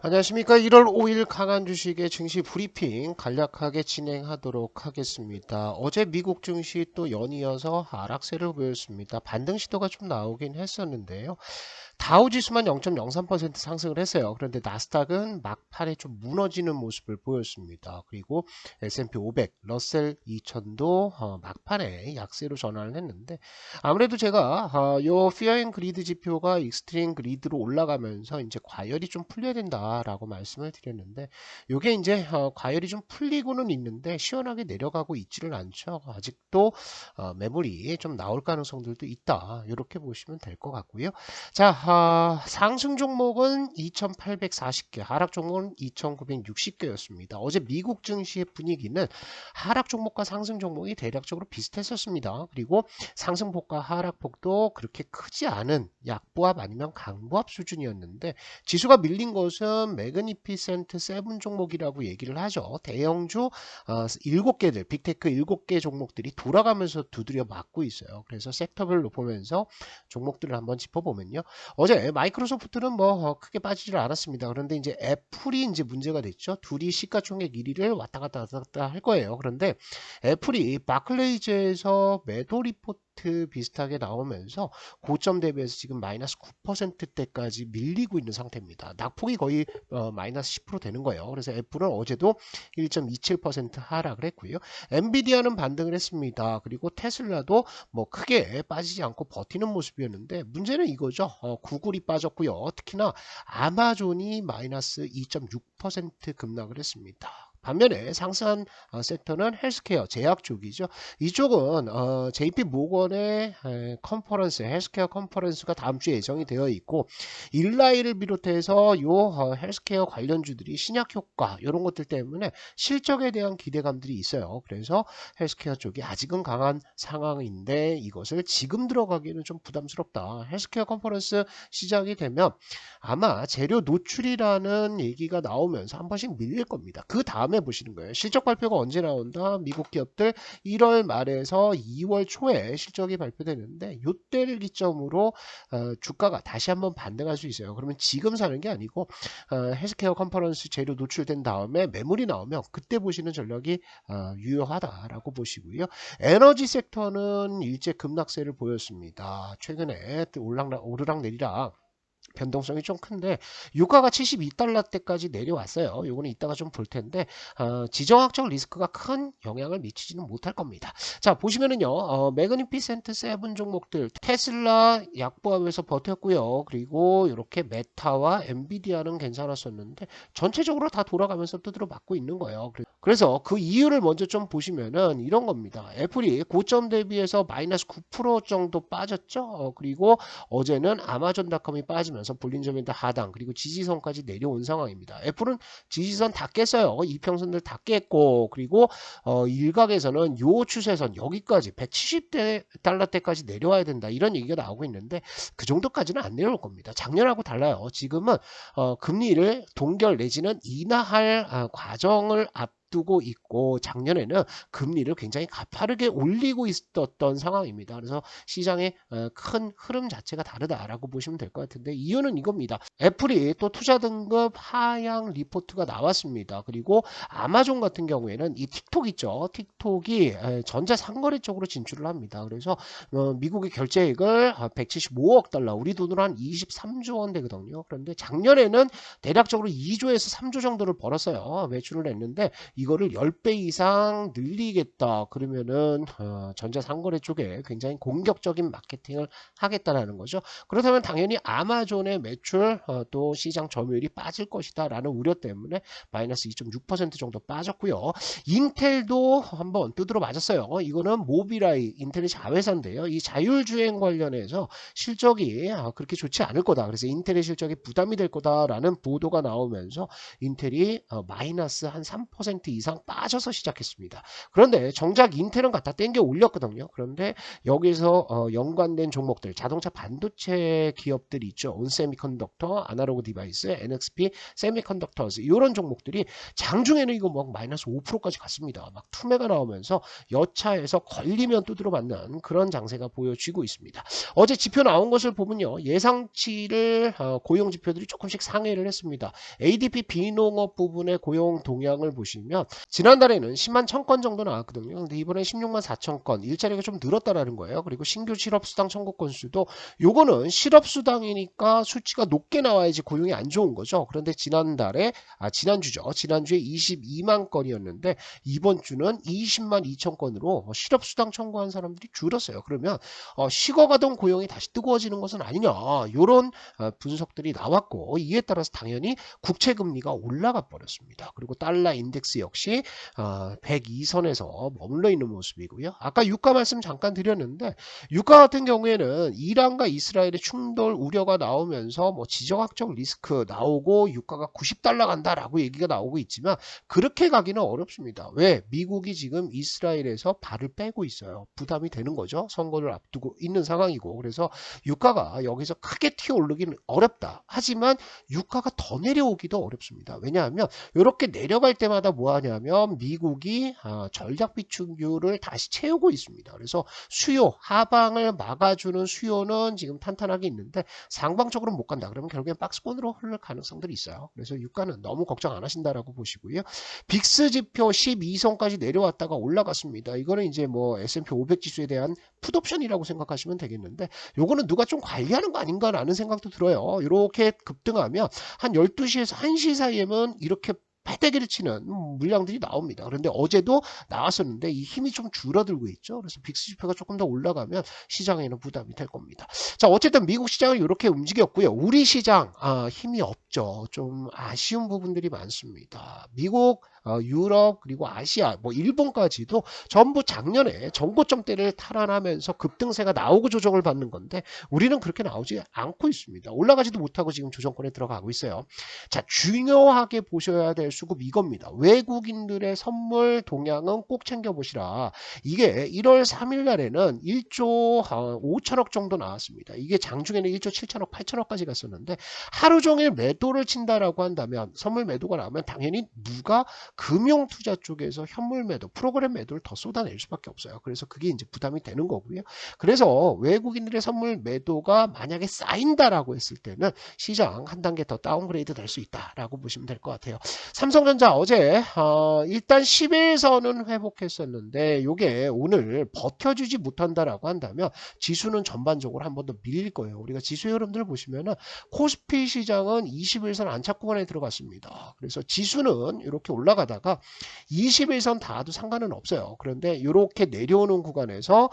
안녕하십니까. 1월 5일 강한 주식의 증시 브리핑 간략하게 진행하도록 하겠습니다. 어제 미국 증시 또 연이어서 하락세를 보였습니다. 반등 시도가 좀 나오긴 했었는데요. 다우지수만 0.03% 상승을 했어요. 그런데 나스닥은 막판에 좀 무너지는 모습을 보였습니다. 그리고 S&P 500, 러셀 2000도 막판에 약세로 전환을 했는데 아무래도 제가 요 피어 앤 그리드 지표가 익스트림 그리드로 올라가면서 이제 과열이 좀 풀려야 된다라고 말씀을 드렸는데 요게 이제 과열이 좀 풀리고는 있는데 시원하게 내려가고 있지를 않죠. 아직도 매물이 좀 나올 가능성들도 있다. 이렇게 보시면 될 것 같고요. 자, 상승 종목은 2,840개, 하락 종목은 2,960개였습니다. 어제 미국 증시의 분위기는 하락 종목과 상승 종목이 대략적으로 비슷했었습니다. 그리고 상승폭과 하락폭도 그렇게 크지 않은 약보합 아니면 강보합 수준이었는데 지수가 밀린 것은 매그니피센트 7 종목이라고 얘기를 하죠. 대형주 7개들, 빅테크 7개 종목들이 돌아가면서 두드려 맞고 있어요. 그래서 섹터별로 보면서 종목들을 한번 짚어보면요. 어제 마이크로소프트는 뭐 크게 빠지질 않았습니다. 그런데 이제 애플이 이제 문제가 됐죠. 둘이 시가총액 1위를 왔다 갔다 할 거예요. 그런데 애플이 바클레이즈에서 매도 리포트 비슷하게 나오면서 고점 대비해서 지금 마이너스 9%대까지 밀리고 있는 상태입니다. 낙폭이 거의 마이너스 10% 되는 거예요. 그래서 애플은 어제도 1.27% 하락을 했고요. 엔비디아는 반등을 했습니다. 그리고 테슬라도 뭐 크게 빠지지 않고 버티는 모습이었는데 문제는 이거죠. 구글이 빠졌고요. 특히나 아마존이 마이너스 2.6% 급락을 했습니다. 반면에 상승한 섹터는 헬스케어, 제약 쪽이죠. 이쪽은 JP 모건의 컨퍼런스, 헬스케어 컨퍼런스가 다음 주에 예정이 되어 있고 일라이를 비롯해서 요 헬스케어 관련주들이 신약 효과 이런 것들 때문에 실적에 대한 기대감들이 있어요. 그래서 헬스케어 쪽이 아직은 강한 상황인데 이것을 지금 들어가기는 좀 부담스럽다. 헬스케어 컨퍼런스 시작이 되면 아마 재료 노출이라는 얘기가 나오면서 한 번씩 밀릴 겁니다. 그 다음에 보시는 거예요. 실적 발표가 언제 나온다? 미국 기업들 1월 말에서 2월 초에 실적이 발표되는데 이때를 기점으로 주가가 다시 한번 반등할 수 있어요. 그러면 지금 사는 게 아니고 헬스케어 컨퍼런스 재료 노출된 다음에 매물이 나오면 그때 보시는 전략이 유효하다라고 보시고요. 에너지 섹터는 일제 급락세를 보였습니다. 최근에 오르락 내리락 변동성이 좀 큰데 유가가 72달러대까지 내려왔어요. 요거는 이따가 좀 볼 텐데 지정학적 리스크가 큰 영향을 미치지는 못할 겁니다. 자 보시면은요 매그니피센트 7 종목들 테슬라 약보합에서 버텼고요. 그리고 이렇게 메타와 엔비디아는 괜찮았었는데 전체적으로 다 돌아가면서 두드려 맞고 있는 거예요. 그래서 그 이유를 먼저 좀 보시면은 이런 겁니다. 애플이 고점 대비해서 마이너스 9% 정도 빠졌죠. 그리고 어제는 아마존닷컴이 빠지면서 볼린저밴드 하단 그리고 지지선까지 내려온 상황입니다. 애플은 지지선 다 깼어요. 이평선들 다 깼고 그리고 일각에서는 요 추세선 여기까지 170달러대까지 내려와야 된다 이런 얘기가 나오고 있는데 그 정도까지는 안 내려올 겁니다. 작년하고 달라요. 지금은 금리를 동결 내지는 인하할 과정을 앞두고 있고 작년에는 금리를 굉장히 가파르게 올리고 있었던 상황입니다. 그래서 시장의 큰 흐름 자체가 다르다라고 보시면 될 것 같은데 이유는 이겁니다. 애플이 또 투자 등급 하향 리포트가 나왔습니다. 그리고 아마존 같은 경우에는 이 틱톡 있죠. 틱톡이 전자상거래 쪽으로 진출을 합니다. 그래서 미국의 결제액을 175억 달러, 우리 돈으로 한 23조 원 되거든요. 그런데 작년에는 대략적으로 2조에서 3조 정도를 벌었어요. 매출을 냈는데 이거를 10배 이상 늘리겠다. 그러면은 전자상거래 쪽에 굉장히 공격적인 마케팅을 하겠다라는 거죠. 그렇다면 당연히 아마존의 매출 또 시장 점유율이 빠질 것이다 라는 우려 때문에 마이너스 2.6% 정도 빠졌고요. 인텔도 한번 두드러 맞았어요. 이거는 모비라이 인텔의 자회사인데요. 이 자율주행 관련해서 실적이 그렇게 좋지 않을 거다. 그래서 인텔의 실적이 부담이 될 거다라는 보도가 나오면서 인텔이 마이너스 한 3% 이상 빠져서 시작했습니다. 그런데 정작 인텔은 갖다 땡겨 올렸거든요. 그런데 여기서 연관된 종목들, 자동차 반도체 기업들이 있죠. 온세미컨덕터, 아나로그 디바이스, NXP, 세미컨덕터즈 이런 종목들이 장중에는 이거 막 마이너스 5%까지 갔습니다. 막 투매가 나오면서 여차에서 걸리면 두드려 맞는 그런 장세가 보여지고 있습니다. 어제 지표 나온 것을 보면요. 예상치를 고용 지표들이 조금씩 상회를 했습니다. ADP 비농업 부분의 고용 동향을 보시면 지난달에는 10만 1000건 정도 나왔거든요. 근데 이번에 16만 4000건, 일자리가 좀 늘었다라는 거예요. 그리고 신규 실업수당 청구 건수도 요거는 실업수당이니까 수치가 높게 나와야지 고용이 안 좋은 거죠. 그런데 지난주에 22만 건이었는데 이번 주는 20만 2천 건으로 실업수당 청구한 사람들이 줄었어요. 그러면 식어가던 고용이 다시 뜨거워지는 것은 아니냐, 이런 분석들이 나왔고, 이에 따라서 당연히 국채금리가 올라가 버렸습니다. 그리고 달러 인덱스 역시 102선에서 머물러 있는 모습이고요. 아까 유가 말씀 잠깐 드렸는데, 유가 같은 경우에는 이란과 이스라엘의 충돌 우려가 나오면서 뭐 지정학적 리스크 나오고 유가가 90달러 간다라고 얘기가 나오고 있지만 그렇게 가기는 어렵습니다. 왜? 미국이 지금 이스라엘에서 발을 빼고 있어요. 부담이 되는 거죠. 선거를 앞두고 있는 상황이고. 그래서 유가가 여기서 크게 튀어오르기는 어렵다. 하지만 유가가 더 내려오기도 어렵습니다. 왜냐하면 이렇게 내려갈 때마다 뭐 하냐면 미국이 전략 비축유를 다시 채우고 있습니다. 그래서 수요, 하방을 막아주는 수요는 지금 탄탄하게 있는데 상방적으로 못 간다. 그러면 결국엔 박스권으로 흐를 가능성들이 있어요. 그래서 유가는 너무 걱정 안 하신다라고 보시고요. 빅스 지표 12선까지 내려왔다가 올라갔습니다. 이거는 이제 뭐 S&P 500 지수에 대한 풋옵션이라고 생각하시면 되겠는데, 요거는 누가 좀 관리하는 거 아닌가라는 생각도 들어요. 이렇게 급등하면 한 12시에서 1시 사이에는 이렇게 패대기를 치는 물량들이 나옵니다. 그런데 어제도 나왔었는데 이 힘이 좀 줄어들고 있죠. 그래서 빅스 지표가 조금 더 올라가면 시장에는 부담이 될 겁니다. 자, 어쨌든 미국 시장은 이렇게 움직였고요. 우리 시장 힘이 없죠. 좀 아쉬운 부분들이 많습니다. 미국, 유럽, 그리고 아시아, 뭐 일본까지도 전부 작년에 전고점대를 탈환하면서 급등세가 나오고 조정을 받는 건데 우리는 그렇게 나오지 않고 있습니다. 올라가지도 못하고 지금 조정권에 들어가고 있어요. 자, 중요하게 보셔야 될 수급 이겁니다. 외국인들의 선물 동향은 꼭 챙겨보시라. 이게 1월 3일 날에는 1조 5천억 정도 나왔습니다. 이게 장중에는 1조 7천억, 8천억까지 갔었는데 하루 종일 매도를 친다라고 한다면, 선물 매도가 나오면 당연히 누가 금융투자 쪽에서 현물 매도, 프로그램 매도를 더 쏟아낼 수밖에 없어요. 그래서 그게 이제 부담이 되는 거고요. 그래서 외국인들의 선물 매도가 만약에 쌓인다라고 했을 때는 시장 한 단계 더 다운그레이드 될 수 있다라고 보시면 될 것 같아요. 삼성전자 어제 일단 11선은 회복했었는데 이게 오늘 버텨주지 못한다라고 한다면 지수는 전반적으로 한 번 더 밀릴 거예요. 우리가 지수 흐름들 보시면은 코스피 시장은 21선 안착 구간에 들어갔습니다. 그래서 지수는 이렇게 올라가다가 21선 닿아도 상관은 없어요. 그런데 이렇게 내려오는 구간에서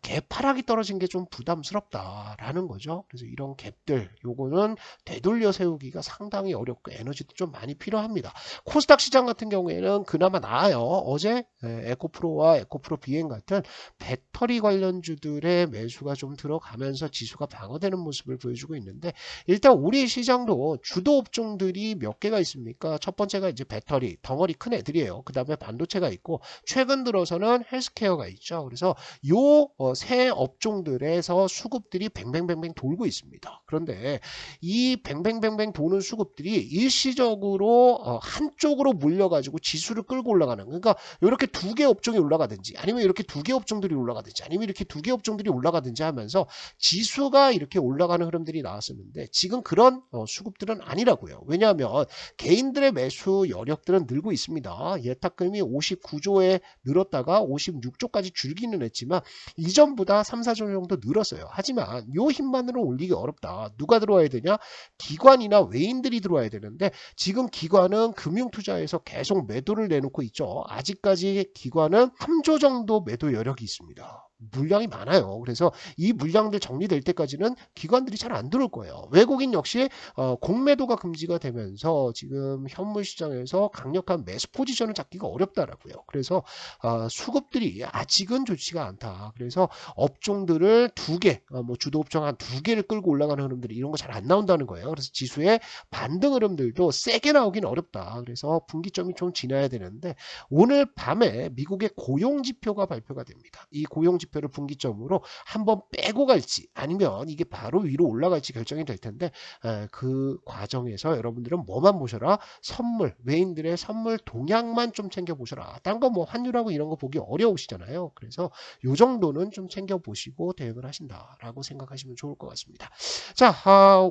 갭하락이 떨어진 게 좀 부담스럽다라는 거죠. 그래서 이런 갭들 요거는 되돌려 세우기가 상당히 어렵고 에너지도 좀 많이 필요합니다. 코스닥 시장 같은 경우에는 그나마 나아요. 어제 에코프로와 에코프로 비행 같은 배터리 관련주들의 매수가 좀 들어가면서 지수가 방어되는 모습을 보여주고 있는데, 일단 우리 시장도 주도 업종들이 몇 개가 있습니까? 첫 번째가 이제 배터리, 덩어리 큰 애들이에요. 그 다음에 반도체가 있고 최근 들어서는 헬스케어가 있죠. 그래서 요 세 업종들에서 수급들이 뱅뱅뱅뱅 돌고 있습니다. 그런데 이 뱅뱅뱅뱅 도는 수급들이 일시적으로 한쪽으로 몰려가지고 지수를 끌고 올라가는, 그러니까 이렇게 두 개 업종이 올라가든지 아니면 이렇게 두 개 업종들이 올라가든지 아니면 이렇게 두 개 업종들이 올라가든지 하면서 지수가 이렇게 올라가는 흐름들이 나왔었는데 지금 그런 수급들은 아니라고요. 왜냐하면 개인들의 매수 여력들은 늘고 있습니다. 예탁금이 59조에 늘었다가 56조까지 줄기는 했지만 이전보다 3, 4조 정도 늘었어요. 하지만 이 힘만으로 올리기 어렵다. 누가 들어와야 되냐? 기관이나 외인들이 들어와야 되는데 지금 기관은 금융투자에서 계속 매도를 내놓고 있죠. 아직까지 기관은 3조 정도 매도 여력이 있습니다. 물량이 많아요. 그래서 이 물량들 정리될 때까지는 기관들이 잘 안 들어올 거예요. 외국인 역시 공매도가 금지가 되면서 지금 현물 시장에서 강력한 매수 포지션을 잡기가 어렵다라고요. 그래서 수급들이 아직은 좋지가 않다. 그래서 업종들을 두 개, 뭐 주도 업종 한 두 개를 끌고 올라가는 흐름들이 이런 거 잘 안 나온다는 거예요. 그래서 지수의 반등 흐름들도 세게 나오긴 어렵다. 그래서 분기점이 좀 지나야 되는데 오늘 밤에 미국의 고용 지표가 발표가 됩니다. 이 고용 지표를 분기점으로 한번 빼고 갈지 아니면 이게 바로 위로 올라갈지 결정이 될 텐데 그 과정에서 여러분들은 뭐만 보셔라. 선물, 외인들의 선물 동향만 좀 챙겨보셔라. 딴 거 뭐 환율하고 이런 거 보기 어려우시잖아요. 그래서 요 정도는 좀 챙겨보시고 대응을 하신다라고 생각하시면 좋을 것 같습니다. 자,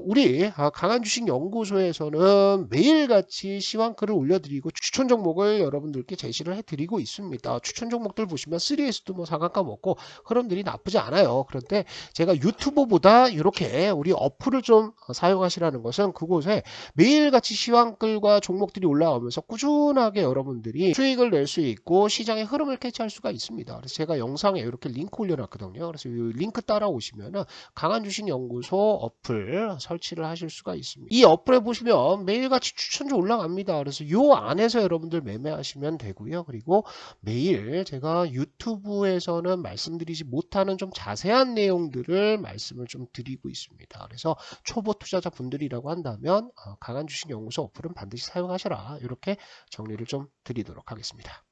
우리 강한주식연구소에서는 매일같이 시황글을 올려드리고 추천 종목을 여러분들께 제시를 해드리고 있습니다. 추천 종목들 보시면 3S도 뭐 상한가 먹고 흐름들이 나쁘지 않아요. 그런데 제가 유튜브보다 이렇게 우리 어플을 좀 사용하시라는 것은 그곳에 매일같이 시황글과 종목들이 올라오면서 꾸준하게 여러분들이 수익을 낼 수 있고 시장의 흐름을 캐치할 수가 있습니다. 그래서 제가 영상에 이렇게 링크 올려놨거든요. 그래서 이 링크 따라오시면은 강한주식연구소 어플 설치를 하실 수가 있습니다. 이 어플에 보시면 매일같이 추천주 올라갑니다. 그래서 이 안에서 여러분들 매매하시면 되고요. 그리고 매일 제가 유튜브에서는 말씀드리지 못하는 좀 자세한 내용들을 말씀을 좀 드리고 있습니다. 그래서 초보 투자자 분들이라고 한다면 강한주식연구소 어플은 반드시 사용하셔라. 이렇게 정리를 좀 드리도록 하겠습니다.